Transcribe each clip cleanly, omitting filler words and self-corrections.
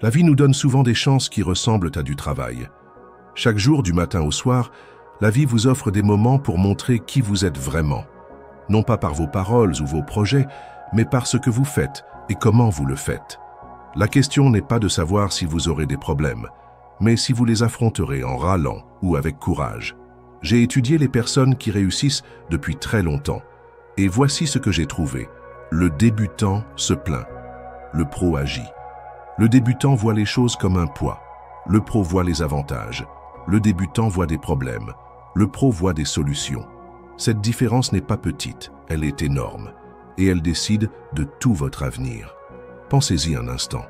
La vie nous donne souvent des chances qui ressemblent à du travail. Chaque jour, du matin au soir, la vie vous offre des moments pour montrer qui vous êtes vraiment. Non pas par vos paroles ou vos projets, mais par ce que vous faites et comment vous le faites. La question n'est pas de savoir si vous aurez des problèmes, mais si vous les affronterez en râlant ou avec courage. J'ai étudié les personnes qui réussissent depuis très longtemps, et voici ce que j'ai trouvé. Le débutant se plaint. Le pro agit. Le débutant voit les choses comme un poids. Le pro voit les avantages. Le débutant voit des problèmes. Le pro voit des solutions. Cette différence n'est pas petite, elle est énorme. Et elle décide de tout votre avenir. Pensez-y un instant.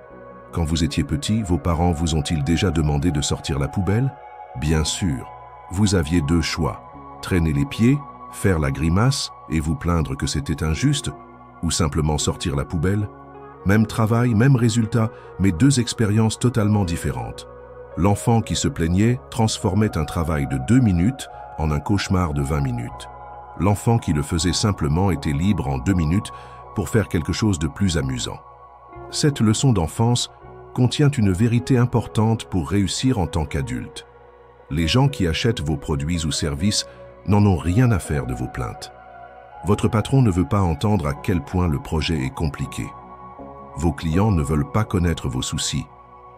Quand vous étiez petit, vos parents vous ont-ils déjà demandé de sortir la poubelle? Bien sûr. Vous aviez deux choix. Traîner les pieds, faire la grimace et vous plaindre que c'était injuste, ou simplement sortir la poubelle. Même travail, même résultat, mais deux expériences totalement différentes. L'enfant qui se plaignait transformait un travail de 2 minutes en un cauchemar de 20 minutes. L'enfant qui le faisait simplement était libre en 2 minutes pour faire quelque chose de plus amusant. Cette leçon d'enfance contient une vérité importante pour réussir en tant qu'adulte. Les gens qui achètent vos produits ou services n'en ont rien à faire de vos plaintes. Votre patron ne veut pas entendre à quel point le projet est compliqué. Vos clients ne veulent pas connaître vos soucis.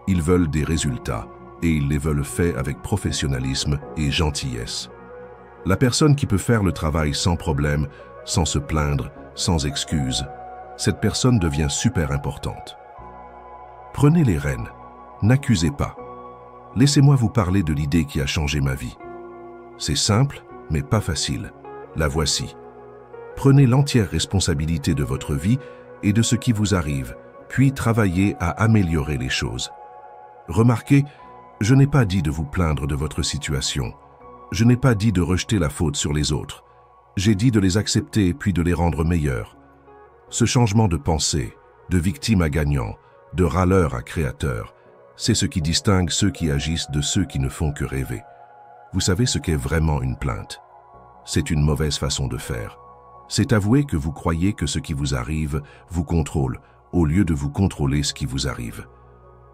Ils veulent des résultats et ils les veulent faits avec professionnalisme et gentillesse. La personne qui peut faire le travail sans problème, sans se plaindre, sans excuse, cette personne devient super importante. Prenez les rênes, n'accusez pas. Laissez-moi vous parler de l'idée qui a changé ma vie. C'est simple, mais pas facile. La voici. Prenez l'entière responsabilité de votre vie et de ce qui vous arrive, puis travaillez à améliorer les choses. Remarquez, je n'ai pas dit de vous plaindre de votre situation. Je n'ai pas dit de rejeter la faute sur les autres. J'ai dit de les accepter puis de les rendre meilleurs. Ce changement de pensée, de victime à gagnant, de râleur à créateur, c'est ce qui distingue ceux qui agissent de ceux qui ne font que rêver. Vous savez ce qu'est vraiment une plainte? C'est une mauvaise façon de faire. C'est avouer que vous croyez que ce qui vous arrive vous contrôle, au lieu de vous contrôler ce qui vous arrive.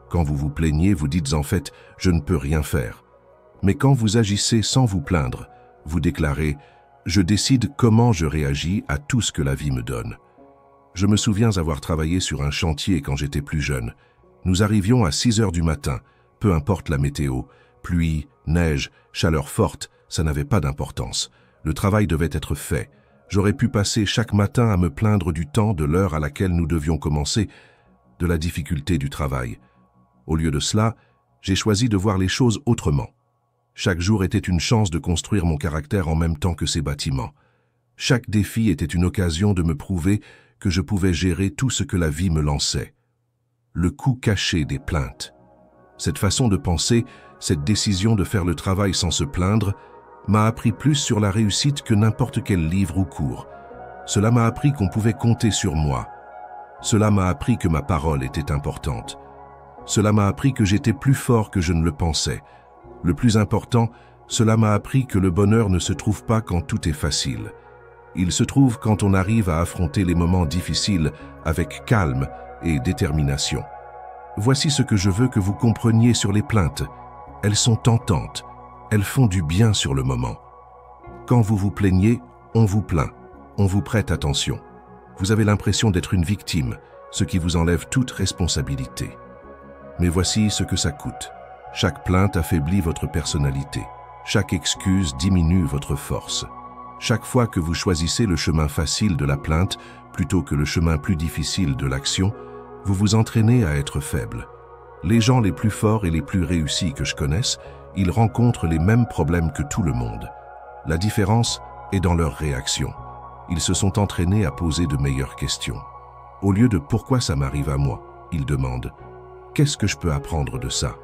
Quand vous vous plaignez, vous dites en fait « je ne peux rien faire ». Mais quand vous agissez sans vous plaindre, vous déclarez « je décide comment je réagis à tout ce que la vie me donne ». Je me souviens avoir travaillé sur un chantier quand j'étais plus jeune. Nous arrivions à 6 heures du matin, peu importe la météo, pluie, neige, chaleur forte, ça n'avait pas d'importance. Le travail devait être fait. J'aurais pu passer chaque matin à me plaindre du temps, de l'heure à laquelle nous devions commencer, de la difficulté du travail. Au lieu de cela, j'ai choisi de voir les choses autrement. Chaque jour était une chance de construire mon caractère en même temps que ces bâtiments. Chaque défi était une occasion de me prouver que je pouvais gérer tout ce que la vie me lançait. Le coût caché des plaintes. Cette façon de penser, cette décision de faire le travail sans se plaindre, m'a appris plus sur la réussite que n'importe quel livre ou cours. Cela m'a appris qu'on pouvait compter sur moi. Cela m'a appris que ma parole était importante. Cela m'a appris que j'étais plus fort que je ne le pensais. Le plus important, cela m'a appris que le bonheur ne se trouve pas quand tout est facile. Il se trouve quand on arrive à affronter les moments difficiles avec calme et détermination. Voici ce que je veux que vous compreniez sur les plaintes. Elles sont tentantes. Elles font du bien sur le moment. Quand vous vous plaignez, on vous plaint. On vous prête attention. Vous avez l'impression d'être une victime, ce qui vous enlève toute responsabilité. Mais voici ce que ça coûte. Chaque plainte affaiblit votre personnalité. Chaque excuse diminue votre force. Chaque fois que vous choisissez le chemin facile de la plainte plutôt que le chemin plus difficile de l'action, vous vous entraînez à être faible. Les gens les plus forts et les plus réussis que je connaisse, ils rencontrent les mêmes problèmes que tout le monde. La différence est dans leur réaction. Ils se sont entraînés à poser de meilleures questions. Au lieu de « pourquoi ça m'arrive à moi ?», ils demandent « qu'est-ce que je peux apprendre de ça ?»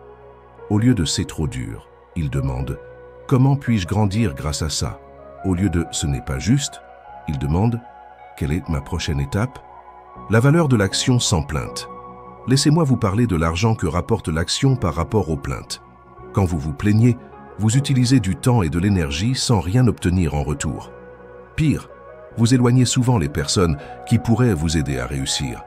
Au lieu de « c'est trop dur », ils demandent « comment puis-je grandir grâce à ça ?» Au lieu de « ce n'est pas juste », ils demandent « quelle est ma prochaine étape ?» La valeur de l'action sans plainte. Laissez-moi vous parler de l'argent que rapporte l'action par rapport aux plaintes. Quand vous vous plaignez, vous utilisez du temps et de l'énergie sans rien obtenir en retour. Pire, vous éloignez souvent les personnes qui pourraient vous aider à réussir.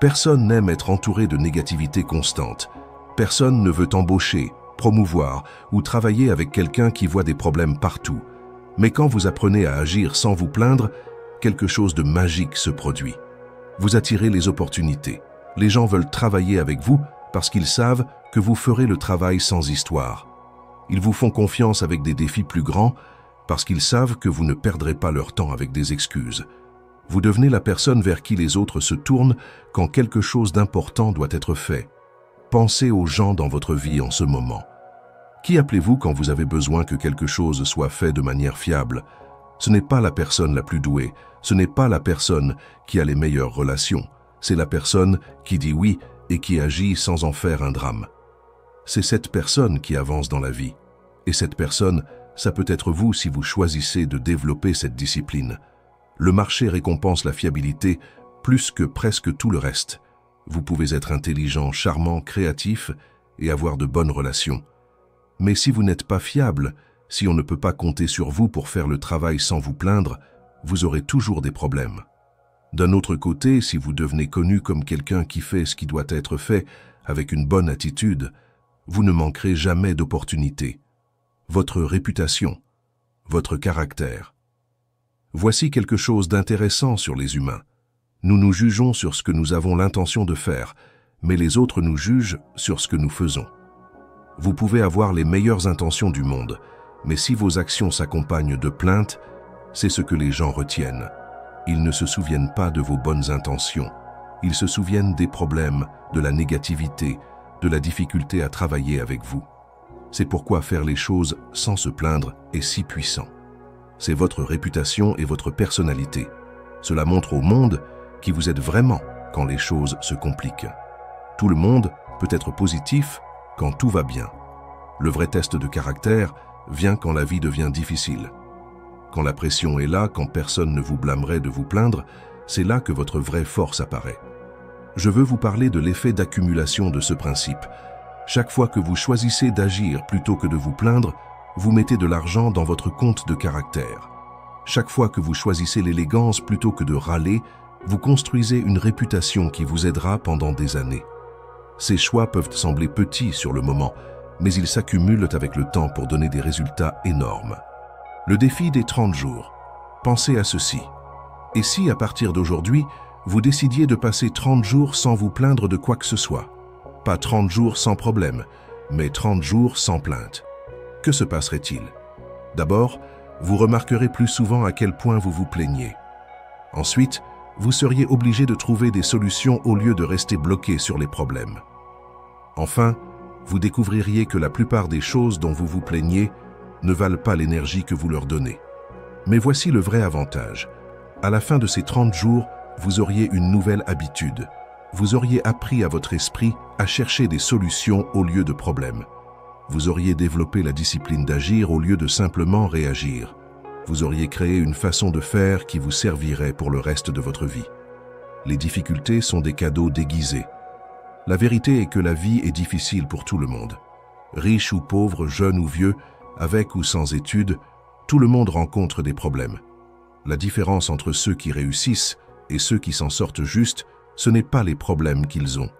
Personne n'aime être entouré de négativité constante. Personne ne veut embaucher, promouvoir ou travailler avec quelqu'un qui voit des problèmes partout. Mais quand vous apprenez à agir sans vous plaindre, quelque chose de magique se produit. Vous attirez les opportunités. Les gens veulent travailler avec vous parce qu'ils savent que vous ferez le travail sans histoire. Ils vous font confiance avec des défis plus grands parce qu'ils savent que vous ne perdrez pas leur temps avec des excuses. Vous devenez la personne vers qui les autres se tournent quand quelque chose d'important doit être fait. Pensez aux gens dans votre vie en ce moment. Qui appelez-vous quand vous avez besoin que quelque chose soit fait de manière fiable? Ce n'est pas la personne la plus douée, ce n'est pas la personne qui a les meilleures relations, c'est la personne qui dit oui et qui agit sans en faire un drame. C'est cette personne qui avance dans la vie. Et cette personne, ça peut être vous si vous choisissez de développer cette discipline. Le marché récompense la fiabilité plus que presque tout le reste. Vous pouvez être intelligent, charmant, créatif et avoir de bonnes relations. Mais si vous n'êtes pas fiable, si on ne peut pas compter sur vous pour faire le travail sans vous plaindre, vous aurez toujours des problèmes. D'un autre côté, si vous devenez connu comme quelqu'un qui fait ce qui doit être fait avec une bonne attitude, vous ne manquerez jamais d'opportunités. Votre réputation, votre caractère. Voici quelque chose d'intéressant sur les humains. Nous nous jugeons sur ce que nous avons l'intention de faire, mais les autres nous jugent sur ce que nous faisons. Vous pouvez avoir les meilleures intentions du monde, mais si vos actions s'accompagnent de plaintes, c'est ce que les gens retiennent. Ils ne se souviennent pas de vos bonnes intentions. Ils se souviennent des problèmes, de la négativité, de la difficulté à travailler avec vous. C'est pourquoi faire les choses sans se plaindre est si puissant. C'est votre réputation et votre personnalité. Cela montre au monde qui vous êtes vraiment quand les choses se compliquent. Tout le monde peut être positif quand tout va bien. Le vrai test de caractère vient quand la vie devient difficile. Quand la pression est là, quand personne ne vous blâmerait de vous plaindre, c'est là que votre vraie force apparaît. Je veux vous parler de l'effet d'accumulation de ce principe. Chaque fois que vous choisissez d'agir plutôt que de vous plaindre, vous mettez de l'argent dans votre compte de caractère. Chaque fois que vous choisissez l'élégance plutôt que de râler, vous construisez une réputation qui vous aidera pendant des années. Ces choix peuvent sembler petits sur le moment, mais ils s'accumulent avec le temps pour donner des résultats énormes. Le défi des 30 jours. Pensez à ceci. Et si, à partir d'aujourd'hui, vous décidiez de passer 30 jours sans vous plaindre de quoi que ce soit? Pas 30 jours sans problème, mais 30 jours sans plainte. Que se passerait-il? D'abord, vous remarquerez plus souvent à quel point vous vous plaignez. Ensuite, vous seriez obligé de trouver des solutions au lieu de rester bloqué sur les problèmes. Enfin, vous découvririez que la plupart des choses dont vous vous plaignez ne valent pas l'énergie que vous leur donnez. Mais voici le vrai avantage. À la fin de ces 30 jours, vous auriez une nouvelle habitude. Vous auriez appris à votre esprit à chercher des solutions au lieu de problèmes. Vous auriez développé la discipline d'agir au lieu de simplement réagir. Vous auriez créé une façon de faire qui vous servirait pour le reste de votre vie. Les difficultés sont des cadeaux déguisés. La vérité est que la vie est difficile pour tout le monde. Riche ou pauvre, jeune ou vieux, avec ou sans études, tout le monde rencontre des problèmes. La différence entre ceux qui réussissent et ceux qui s'en sortent juste, ce n'est pas les problèmes qu'ils ont,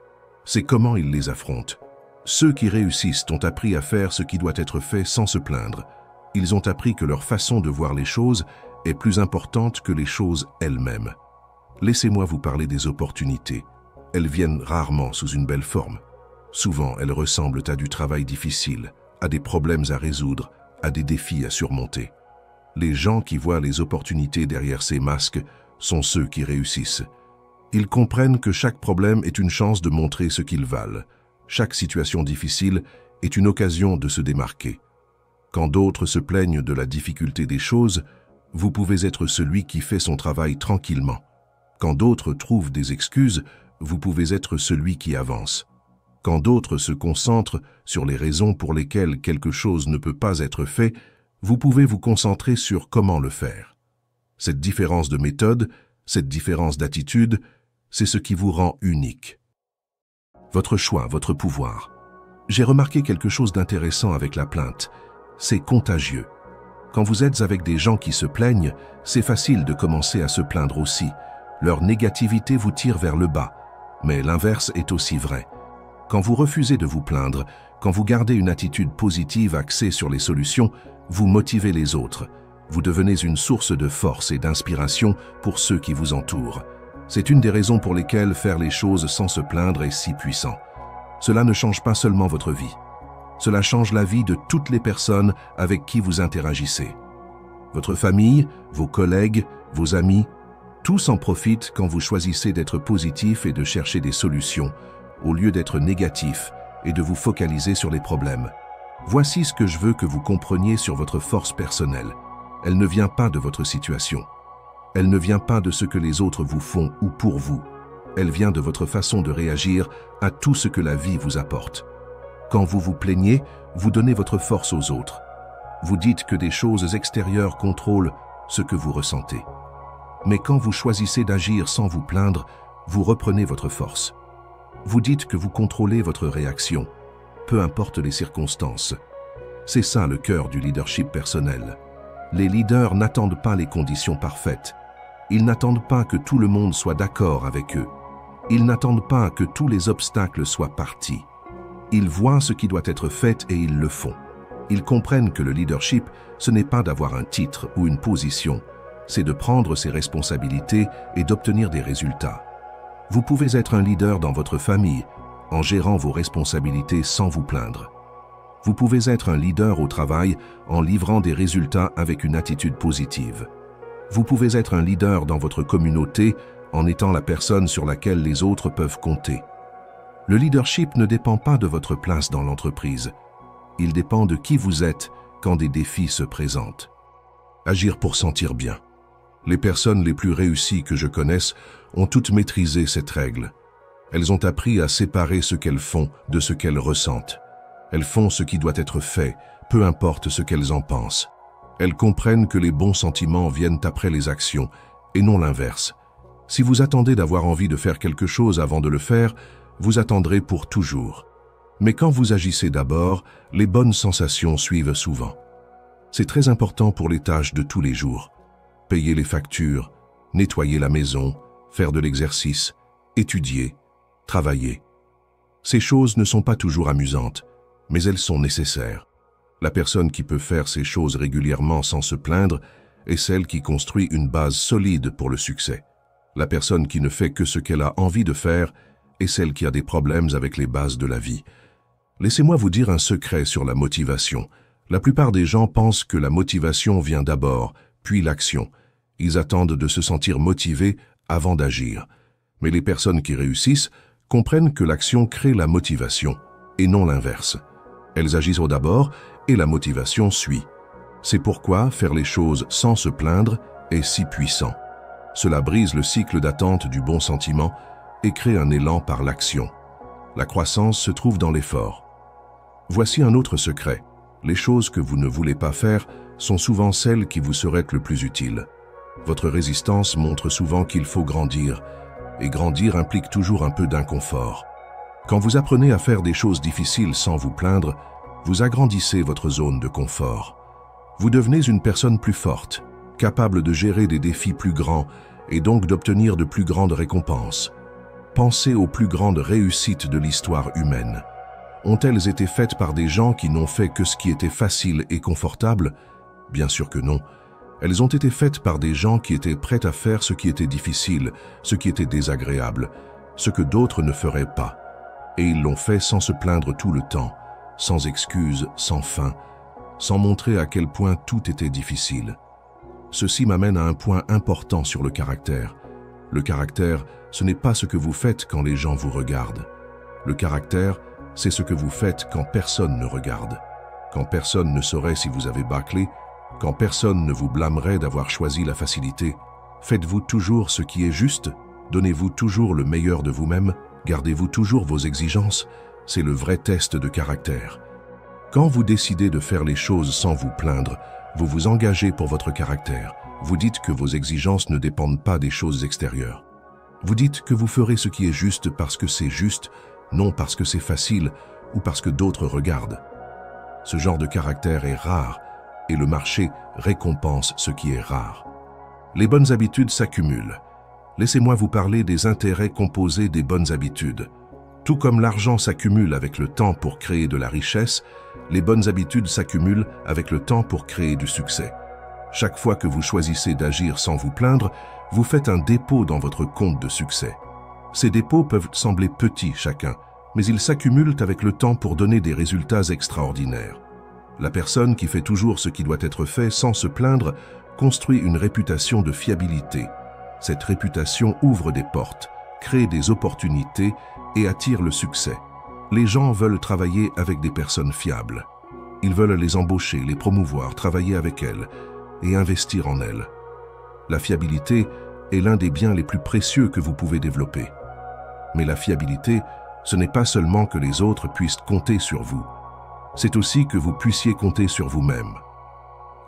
c'est comment ils les affrontent. Ceux qui réussissent ont appris à faire ce qui doit être fait sans se plaindre. Ils ont appris que leur façon de voir les choses est plus importante que les choses elles-mêmes. Laissez-moi vous parler des opportunités. Elles viennent rarement sous une belle forme. Souvent, elles ressemblent à du travail difficile, à des problèmes à résoudre, à des défis à surmonter. Les gens qui voient les opportunités derrière ces masques sont ceux qui réussissent. Ils comprennent que chaque problème est une chance de montrer ce qu'ils valent. Chaque situation difficile est une occasion de se démarquer. Quand d'autres se plaignent de la difficulté des choses, vous pouvez être celui qui fait son travail tranquillement. Quand d'autres trouvent des excuses, vous pouvez être celui qui avance. Quand d'autres se concentrent sur les raisons pour lesquelles quelque chose ne peut pas être fait, vous pouvez vous concentrer sur comment le faire. Cette différence de méthode, cette différence d'attitude, c'est ce qui vous rend unique. Votre choix, votre pouvoir. J'ai remarqué quelque chose d'intéressant avec la plainte. C'est contagieux. Quand vous êtes avec des gens qui se plaignent, c'est facile de commencer à se plaindre aussi. Leur négativité vous tire vers le bas. Mais l'inverse est aussi vrai. Quand vous refusez de vous plaindre, quand vous gardez une attitude positive axée sur les solutions, vous motivez les autres. Vous devenez une source de force et d'inspiration pour ceux qui vous entourent. C'est une des raisons pour lesquelles faire les choses sans se plaindre est si puissant. Cela ne change pas seulement votre vie. Cela change la vie de toutes les personnes avec qui vous interagissez. Votre famille, vos collègues, vos amis, tous en profitent quand vous choisissez d'être positif et de chercher des solutions, au lieu d'être négatif et de vous focaliser sur les problèmes. Voici ce que je veux que vous compreniez sur votre force personnelle. Elle ne vient pas de votre situation. Elle ne vient pas de ce que les autres vous font ou pour vous. Elle vient de votre façon de réagir à tout ce que la vie vous apporte. Quand vous vous plaignez, vous donnez votre force aux autres. Vous dites que des choses extérieures contrôlent ce que vous ressentez. Mais quand vous choisissez d'agir sans vous plaindre, vous reprenez votre force. Vous dites que vous contrôlez votre réaction, peu importe les circonstances. C'est ça le cœur du leadership personnel. Les leaders n'attendent pas les conditions parfaites. Ils n'attendent pas que tout le monde soit d'accord avec eux. Ils n'attendent pas que tous les obstacles soient partis. Ils voient ce qui doit être fait et ils le font. Ils comprennent que le leadership, ce n'est pas d'avoir un titre ou une position, c'est de prendre ses responsabilités et d'obtenir des résultats. Vous pouvez être un leader dans votre famille, en gérant vos responsabilités sans vous plaindre. Vous pouvez être un leader au travail en livrant des résultats avec une attitude positive. Vous pouvez être un leader dans votre communauté en étant la personne sur laquelle les autres peuvent compter. Le leadership ne dépend pas de votre place dans l'entreprise. Il dépend de qui vous êtes quand des défis se présentent. Agir pour sentir bien. Les personnes les plus réussies que je connaisse ont toutes maîtrisé cette règle. Elles ont appris à séparer ce qu'elles font de ce qu'elles ressentent. Elles font ce qui doit être fait, peu importe ce qu'elles en pensent. Elles comprennent que les bons sentiments viennent après les actions, et non l'inverse. Si vous attendez d'avoir envie de faire quelque chose avant de le faire, vous attendrez pour toujours. Mais quand vous agissez d'abord, les bonnes sensations suivent souvent. C'est très important pour les tâches de tous les jours. Payer les factures, nettoyer la maison, faire de l'exercice, étudier, travailler. Ces choses ne sont pas toujours amusantes, mais elles sont nécessaires. La personne qui peut faire ces choses régulièrement sans se plaindre est celle qui construit une base solide pour le succès. La personne qui ne fait que ce qu'elle a envie de faire est celle qui a des problèmes avec les bases de la vie. Laissez-moi vous dire un secret sur la motivation. La plupart des gens pensent que la motivation vient d'abord, puis l'action. Ils attendent de se sentir motivés avant d'agir. Mais les personnes qui réussissent comprennent que l'action crée la motivation, et non l'inverse. Elles agissent d'abord et la motivation suit. C'est pourquoi faire les choses sans se plaindre est si puissant. Cela brise le cycle d'attente du bon sentiment et crée un élan par l'action. La croissance se trouve dans l'effort. Voici un autre secret. Les choses que vous ne voulez pas faire sont souvent celles qui vous seraient le plus utiles. Votre résistance montre souvent qu'il faut grandir, et grandir implique toujours un peu d'inconfort. Quand vous apprenez à faire des choses difficiles sans vous plaindre, vous agrandissez votre zone de confort. Vous devenez une personne plus forte, capable de gérer des défis plus grands et donc d'obtenir de plus grandes récompenses. Pensez aux plus grandes réussites de l'histoire humaine. Ont-elles été faites par des gens qui n'ont fait que ce qui était facile et confortable? Bien sûr que non. Elles ont été faites par des gens qui étaient prêts à faire ce qui était difficile, ce qui était désagréable, ce que d'autres ne feraient pas. Et ils l'ont fait sans se plaindre tout le temps, sans excuses, sans fin, sans montrer à quel point tout était difficile. Ceci m'amène à un point important sur le caractère. Le caractère, ce n'est pas ce que vous faites quand les gens vous regardent. Le caractère, c'est ce que vous faites quand personne ne regarde, quand personne ne saurait si vous avez bâclé, quand personne ne vous blâmerait d'avoir choisi la facilité. Faites-vous toujours ce qui est juste? Donnez-vous toujours le meilleur de vous-même? Gardez-vous toujours vos exigences? C'est le vrai test de caractère. Quand vous décidez de faire les choses sans vous plaindre, vous vous engagez pour votre caractère. Vous dites que vos exigences ne dépendent pas des choses extérieures. Vous dites que vous ferez ce qui est juste parce que c'est juste, non parce que c'est facile ou parce que d'autres regardent. Ce genre de caractère est rare et le marché récompense ce qui est rare. Les bonnes habitudes s'accumulent. Laissez-moi vous parler des intérêts composés des bonnes habitudes. Tout comme l'argent s'accumule avec le temps pour créer de la richesse, les bonnes habitudes s'accumulent avec le temps pour créer du succès. Chaque fois que vous choisissez d'agir sans vous plaindre, vous faites un dépôt dans votre compte de succès. Ces dépôts peuvent sembler petits chacun, mais ils s'accumulent avec le temps pour donner des résultats extraordinaires. La personne qui fait toujours ce qui doit être fait sans se plaindre construit une réputation de fiabilité. Cette réputation ouvre des portes, crée des opportunités et attire le succès. Les gens veulent travailler avec des personnes fiables. Ils veulent les embaucher, les promouvoir, travailler avec elles et investir en elles. La fiabilité est l'un des biens les plus précieux que vous pouvez développer. Mais la fiabilité, ce n'est pas seulement que les autres puissent compter sur vous. C'est aussi que vous puissiez compter sur vous-même.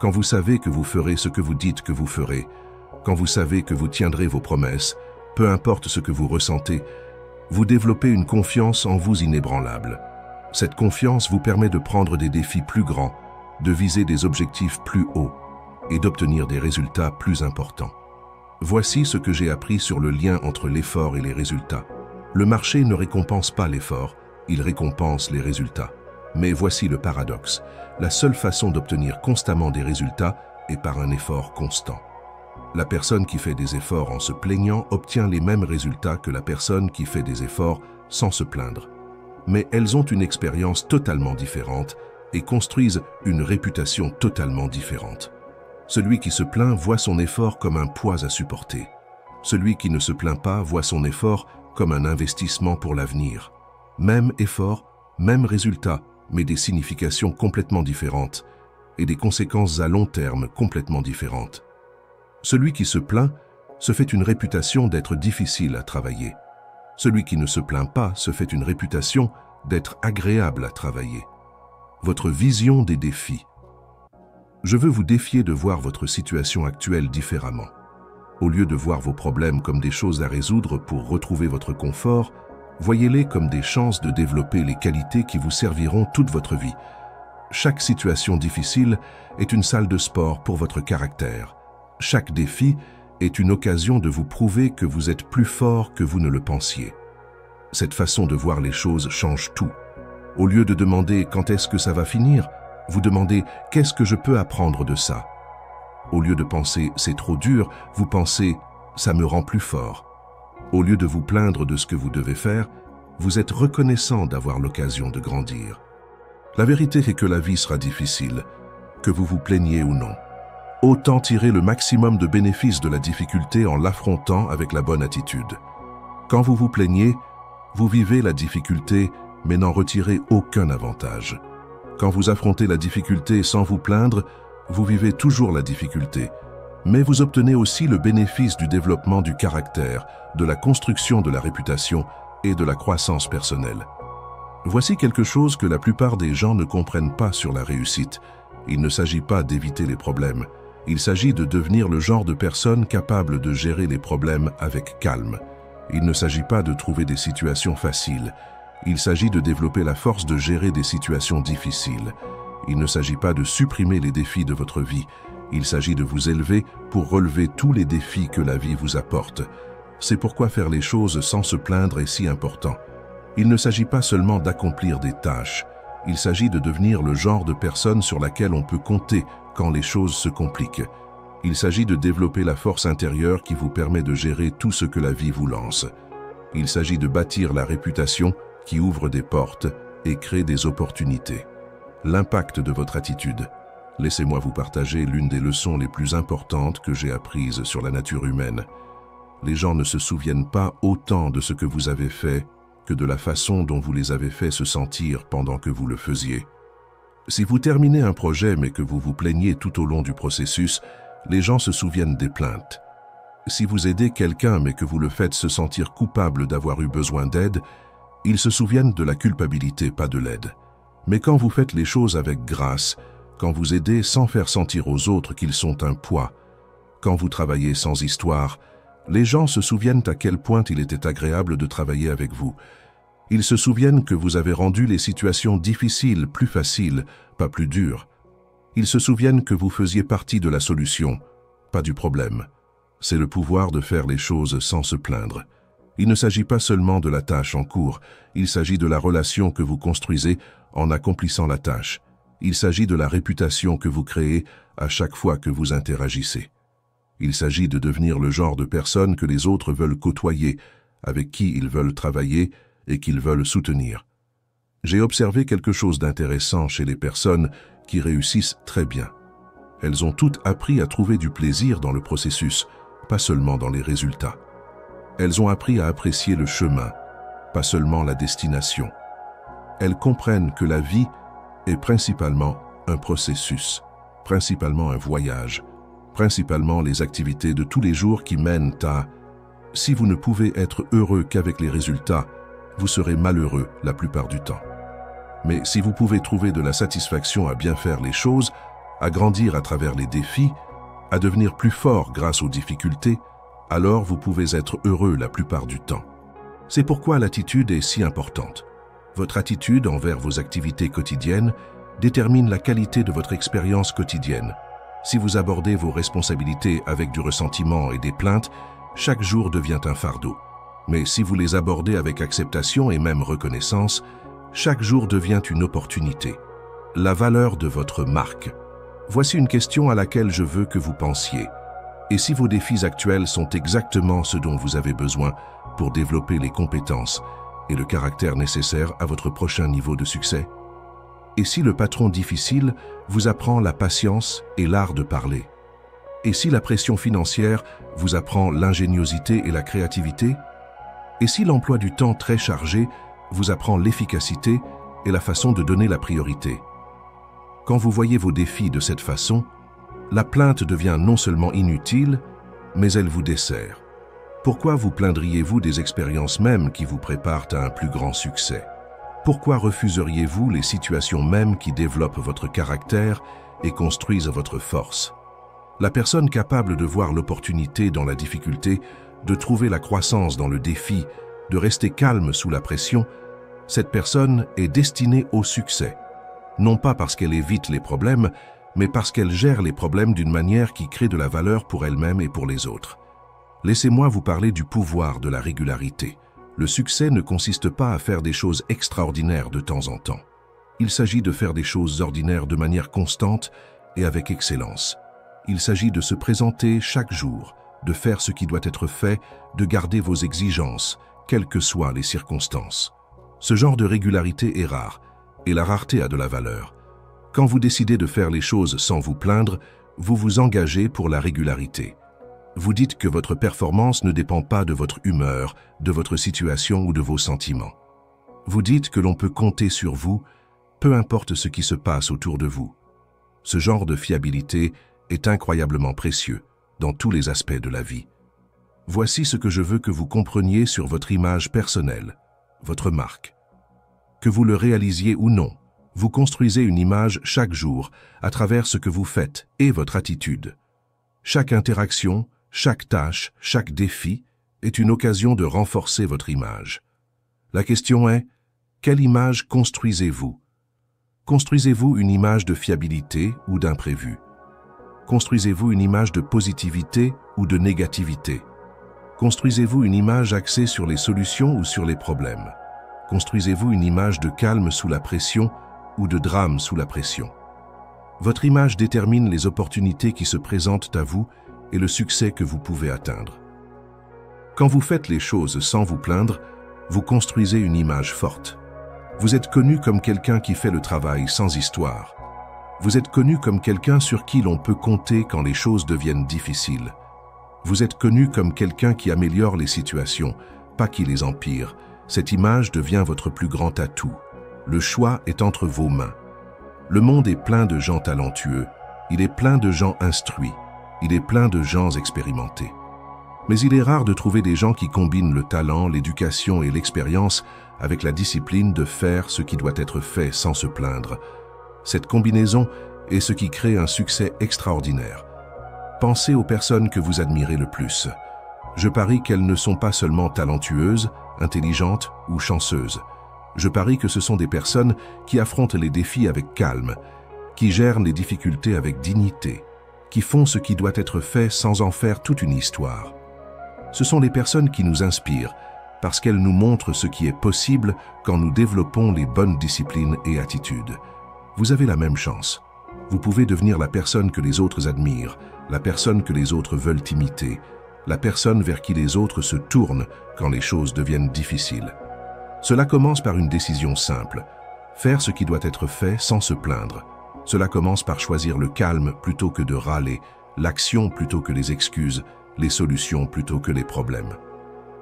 Quand vous savez que vous ferez ce que vous dites que vous ferez, quand vous savez que vous tiendrez vos promesses, peu importe ce que vous ressentez, vous développez une confiance en vous inébranlable. Cette confiance vous permet de prendre des défis plus grands, de viser des objectifs plus hauts et d'obtenir des résultats plus importants. Voici ce que j'ai appris sur le lien entre l'effort et les résultats. Le marché ne récompense pas l'effort, il récompense les résultats. Mais voici le paradoxe. La seule façon d'obtenir constamment des résultats est par un effort constant. La personne qui fait des efforts en se plaignant obtient les mêmes résultats que la personne qui fait des efforts sans se plaindre. Mais elles ont une expérience totalement différente et construisent une réputation totalement différente. Celui qui se plaint voit son effort comme un poids à supporter. Celui qui ne se plaint pas voit son effort comme un investissement pour l'avenir. Même effort, même résultat, mais des significations complètement différentes et des conséquences à long terme complètement différentes. Celui qui se plaint se fait une réputation d'être difficile à travailler. Celui qui ne se plaint pas se fait une réputation d'être agréable à travailler. Votre vision des défis. Je veux vous défier de voir votre situation actuelle différemment. Au lieu de voir vos problèmes comme des choses à résoudre pour retrouver votre confort, voyez-les comme des chances de développer les qualités qui vous serviront toute votre vie. Chaque situation difficile est une salle de sport pour votre caractère. Chaque défi est une occasion de vous prouver que vous êtes plus fort que vous ne le pensiez. Cette façon de voir les choses change tout. Au lieu de demander quand est-ce que ça va finir, vous demandez qu'est-ce que je peux apprendre de ça. Au lieu de penser c'est trop dur, vous pensez ça me rend plus fort. Au lieu de vous plaindre de ce que vous devez faire, vous êtes reconnaissant d'avoir l'occasion de grandir. La vérité est que la vie sera difficile, que vous vous plaigniez ou non. Autant tirer le maximum de bénéfices de la difficulté en l'affrontant avec la bonne attitude. Quand vous vous plaignez, vous vivez la difficulté, mais n'en retirez aucun avantage. Quand vous affrontez la difficulté sans vous plaindre, vous vivez toujours la difficulté, mais vous obtenez aussi le bénéfice du développement du caractère, de la construction de la réputation et de la croissance personnelle. Voici quelque chose que la plupart des gens ne comprennent pas sur la réussite. Il ne s'agit pas d'éviter les problèmes. Il s'agit de devenir le genre de personne capable de gérer les problèmes avec calme. Il ne s'agit pas de trouver des situations faciles. Il s'agit de développer la force de gérer des situations difficiles. Il ne s'agit pas de supprimer les défis de votre vie. Il s'agit de vous élever pour relever tous les défis que la vie vous apporte. C'est pourquoi faire les choses sans se plaindre est si important. Il ne s'agit pas seulement d'accomplir des tâches. Il s'agit de devenir le genre de personne sur laquelle on peut compter quand les choses se compliquent. Il s'agit de développer la force intérieure qui vous permet de gérer tout ce que la vie vous lance. Il s'agit de bâtir la réputation qui ouvre des portes et crée des opportunités. L'impact de votre attitude. Laissez-moi vous partager l'une des leçons les plus importantes que j'ai apprises sur la nature humaine. Les gens ne se souviennent pas autant de ce que vous avez fait que de la façon dont vous les avez fait se sentir pendant que vous le faisiez. Si vous terminez un projet mais que vous vous plaignez tout au long du processus, les gens se souviennent des plaintes. Si vous aidez quelqu'un mais que vous le faites se sentir coupable d'avoir eu besoin d'aide, ils se souviennent de la culpabilité, pas de l'aide. Mais quand vous faites les choses avec grâce, quand vous aidez sans faire sentir aux autres qu'ils sont un poids, quand vous travaillez sans histoire, les gens se souviennent à quel point il était agréable de travailler avec vous. Ils se souviennent que vous avez rendu les situations difficiles plus faciles, pas plus dures. Ils se souviennent que vous faisiez partie de la solution, pas du problème. c'est le pouvoir de faire les choses sans se plaindre. Il ne s'agit pas seulement de la tâche en cours, il s'agit de la relation que vous construisez en accomplissant la tâche. Il s'agit de la réputation que vous créez à chaque fois que vous interagissez. Il s'agit de devenir le genre de personne que les autres veulent côtoyer, avec qui ils veulent travailler et qu'ils veulent soutenir. J'ai observé quelque chose d'intéressant chez les personnes qui réussissent très bien. Elles ont toutes appris à trouver du plaisir dans le processus, pas seulement dans les résultats. Elles ont appris à apprécier le chemin, pas seulement la destination. Elles comprennent que la vie est principalement un processus, principalement un voyage, principalement les activités de tous les jours qui mènent à « si vous ne pouvez être heureux qu'avec les résultats, vous serez malheureux la plupart du temps. Mais si vous pouvez trouver de la satisfaction à bien faire les choses, à grandir à travers les défis, à devenir plus fort grâce aux difficultés, alors vous pouvez être heureux la plupart du temps. C'est pourquoi l'attitude est si importante. Votre attitude envers vos activités quotidiennes détermine la qualité de votre expérience quotidienne. Si vous abordez vos responsabilités avec du ressentiment et des plaintes, chaque jour devient un fardeau. Mais si vous les abordez avec acceptation et même reconnaissance, chaque jour devient une opportunité. La valeur de votre marque. Voici une question à laquelle je veux que vous pensiez. Et si vos défis actuels sont exactement ce dont vous avez besoin pour développer les compétences et le caractère nécessaire à votre prochain niveau de succès? Et si le patron difficile vous apprend la patience et l'art de parler? Et si la pression financière vous apprend l'ingéniosité et la créativité? Et si l'emploi du temps très chargé vous apprend l'efficacité et la façon de donner la priorité? Quand vous voyez vos défis de cette façon, la plainte devient non seulement inutile, mais elle vous dessert. Pourquoi vous plaindriez-vous des expériences mêmes qui vous préparent à un plus grand succès? Pourquoi refuseriez-vous les situations mêmes qui développent votre caractère et construisent votre force? La personne capable de voir l'opportunité dans la difficulté, de trouver la croissance dans le défi, de rester calme sous la pression, cette personne est destinée au succès. Non pas parce qu'elle évite les problèmes, mais parce qu'elle gère les problèmes d'une manière qui crée de la valeur pour elle-même et pour les autres. Laissez-moi vous parler du pouvoir de la régularité. Le succès ne consiste pas à faire des choses extraordinaires de temps en temps. Il s'agit de faire des choses ordinaires de manière constante et avec excellence. Il s'agit de se présenter chaque jour, de faire ce qui doit être fait, de garder vos exigences, quelles que soient les circonstances. Ce genre de régularité est rare, et la rareté a de la valeur. Quand vous décidez de faire les choses sans vous plaindre, vous vous engagez pour la régularité. Vous dites que votre performance ne dépend pas de votre humeur, de votre situation ou de vos sentiments. Vous dites que l'on peut compter sur vous, peu importe ce qui se passe autour de vous. Ce genre de fiabilité est incroyablement précieux dans tous les aspects de la vie. Voici ce que je veux que vous compreniez sur votre image personnelle, votre marque. Que vous le réalisiez ou non, vous construisez une image chaque jour à travers ce que vous faites et votre attitude. Chaque interaction, chaque tâche, chaque défi est une occasion de renforcer votre image. La question est, quelle image construisez-vous? Construisez-vous une image de fiabilité ou d'imprévu? Construisez-vous une image de positivité ou de négativité? Construisez-vous une image axée sur les solutions ou sur les problèmes? Construisez-vous une image de calme sous la pression ou de drame sous la pression? Votre image détermine les opportunités qui se présentent à vous et le succès que vous pouvez atteindre. Quand vous faites les choses sans vous plaindre, vous construisez une image forte. Vous êtes connu comme quelqu'un qui fait le travail sans histoire. Vous êtes connu comme quelqu'un sur qui l'on peut compter quand les choses deviennent difficiles. Vous êtes connu comme quelqu'un qui améliore les situations, pas qui les empire. Cette image devient votre plus grand atout. Le choix est entre vos mains. Le monde est plein de gens talentueux. Il est plein de gens instruits. Il est plein de gens expérimentés. Mais il est rare de trouver des gens qui combinent le talent, l'éducation et l'expérience avec la discipline de faire ce qui doit être fait sans se plaindre. Cette combinaison est ce qui crée un succès extraordinaire. Pensez aux personnes que vous admirez le plus. Je parie qu'elles ne sont pas seulement talentueuses, intelligentes ou chanceuses. Je parie que ce sont des personnes qui affrontent les défis avec calme, qui gèrent les difficultés avec dignité, qui font ce qui doit être fait sans en faire toute une histoire. Ce sont les personnes qui nous inspirent, parce qu'elles nous montrent ce qui est possible quand nous développons les bonnes disciplines et attitudes. Vous avez la même chance. Vous pouvez devenir la personne que les autres admirent, la personne que les autres veulent imiter, la personne vers qui les autres se tournent quand les choses deviennent difficiles. Cela commence par une décision simple, faire ce qui doit être fait sans se plaindre. Cela commence par choisir le calme plutôt que de râler, l'action plutôt que les excuses, les solutions plutôt que les problèmes.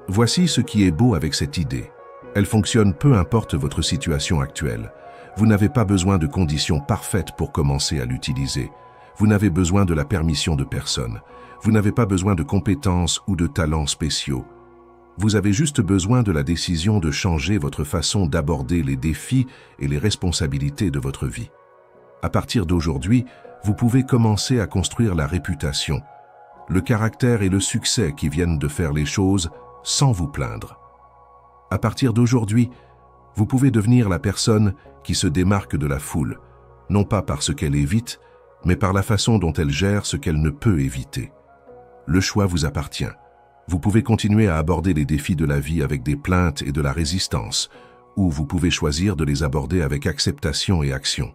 Voici ce qui est beau avec cette idée. Elle fonctionne peu importe votre situation actuelle. Vous n'avez pas besoin de conditions parfaites pour commencer à l'utiliser. Vous n'avez besoin de la permission de personne. Vous n'avez pas besoin de compétences ou de talents spéciaux. Vous avez juste besoin de la décision de changer votre façon d'aborder les défis et les responsabilités de votre vie. À partir d'aujourd'hui, vous pouvez commencer à construire la réputation, le caractère et le succès qui viennent de faire les choses sans vous plaindre. À partir d'aujourd'hui, vous pouvez devenir la personne qui se démarque de la foule, non pas par ce qu'elle évite, mais par la façon dont elle gère ce qu'elle ne peut éviter. Le choix vous appartient. Vous pouvez continuer à aborder les défis de la vie avec des plaintes et de la résistance, ou vous pouvez choisir de les aborder avec acceptation et action.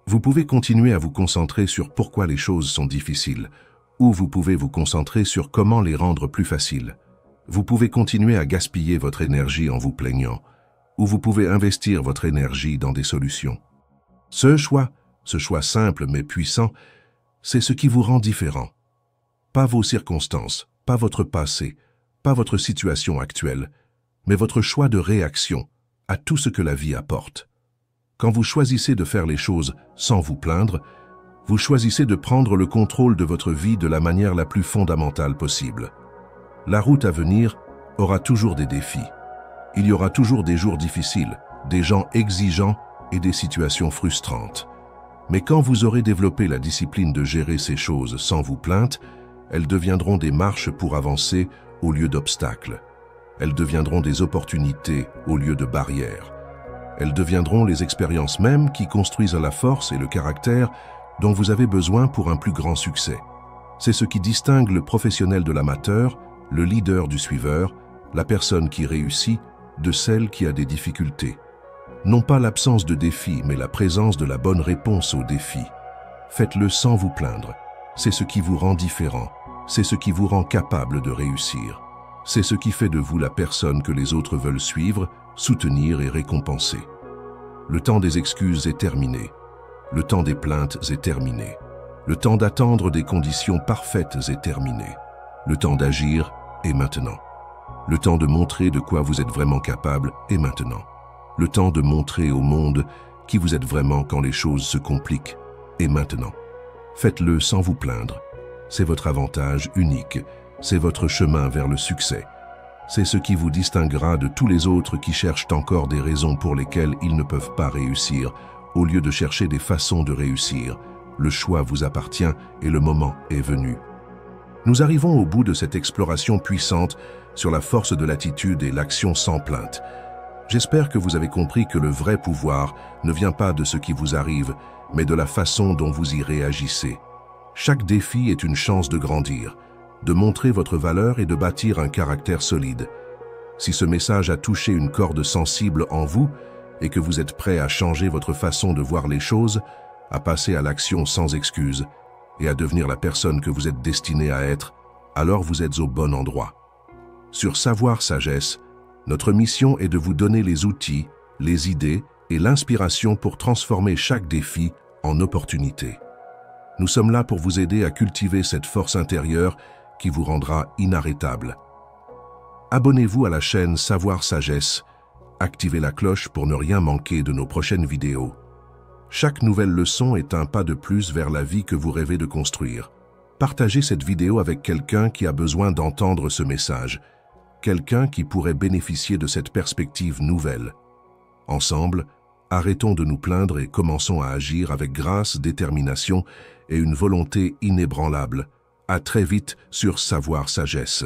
Vous pouvez continuer à vous concentrer sur pourquoi les choses sont difficiles, ou vous pouvez vous concentrer sur comment les rendre plus faciles. Vous pouvez continuer à gaspiller votre énergie en vous plaignant, ou vous pouvez investir votre énergie dans des solutions. Ce choix simple mais puissant, c'est ce qui vous rend différent. Pas vos circonstances, pas votre passé, pas votre situation actuelle, mais votre choix de réaction à tout ce que la vie apporte. Quand vous choisissez de faire les choses sans vous plaindre, vous choisissez de prendre le contrôle de votre vie de la manière la plus fondamentale possible. La route à venir aura toujours des défis. Il y aura toujours des jours difficiles, des gens exigeants et des situations frustrantes. Mais quand vous aurez développé la discipline de gérer ces choses sans vous plaindre, elles deviendront des marches pour avancer au lieu d'obstacles. Elles deviendront des opportunités au lieu de barrières. Elles deviendront les expériences mêmes qui construisent la force et le caractère dont vous avez besoin pour un plus grand succès. C'est ce qui distingue le professionnel de l'amateur, le leader du suiveur, la personne qui réussit de celle qui a des difficultés. Non pas l'absence de défis, mais la présence de la bonne réponse aux défis. Faites-le sans vous plaindre. C'est ce qui vous rend différent. C'est ce qui vous rend capable de réussir. C'est ce qui fait de vous la personne que les autres veulent suivre, soutenir et récompenser. Le temps des excuses est terminé. Le temps des plaintes est terminé. Le temps d'attendre des conditions parfaites est terminé. Le temps d'agir est maintenant. Le temps de montrer de quoi vous êtes vraiment capable est maintenant. Le temps de montrer au monde qui vous êtes vraiment quand les choses se compliquent est maintenant. Faites-le sans vous plaindre. C'est votre avantage unique. C'est votre chemin vers le succès. C'est ce qui vous distinguera de tous les autres qui cherchent encore des raisons pour lesquelles ils ne peuvent pas réussir, au lieu de chercher des façons de réussir. Le choix vous appartient et le moment est venu. Nous arrivons au bout de cette exploration puissante sur la force de l'attitude et l'action sans plainte. J'espère que vous avez compris que le vrai pouvoir ne vient pas de ce qui vous arrive, mais de la façon dont vous y réagissez. Chaque défi est une chance de grandir, de montrer votre valeur et de bâtir un caractère solide. Si ce message a touché une corde sensible en vous et que vous êtes prêt à changer votre façon de voir les choses, à passer à l'action sans excuse et à devenir la personne que vous êtes destiné à être, alors vous êtes au bon endroit. Sur Savoir Sagesse, notre mission est de vous donner les outils, les idées et l'inspiration pour transformer chaque défi en opportunité. Nous sommes là pour vous aider à cultiver cette force intérieure qui vous rendra inarrêtable. Abonnez-vous à la chaîne Savoir Sagesse, activez la cloche pour ne rien manquer de nos prochaines vidéos. Chaque nouvelle leçon est un pas de plus vers la vie que vous rêvez de construire. Partagez cette vidéo avec quelqu'un qui a besoin d'entendre ce message, quelqu'un qui pourrait bénéficier de cette perspective nouvelle. Ensemble, arrêtons de nous plaindre et commençons à agir avec grâce, détermination et une volonté inébranlable. À très vite sur Savoir Sagesse.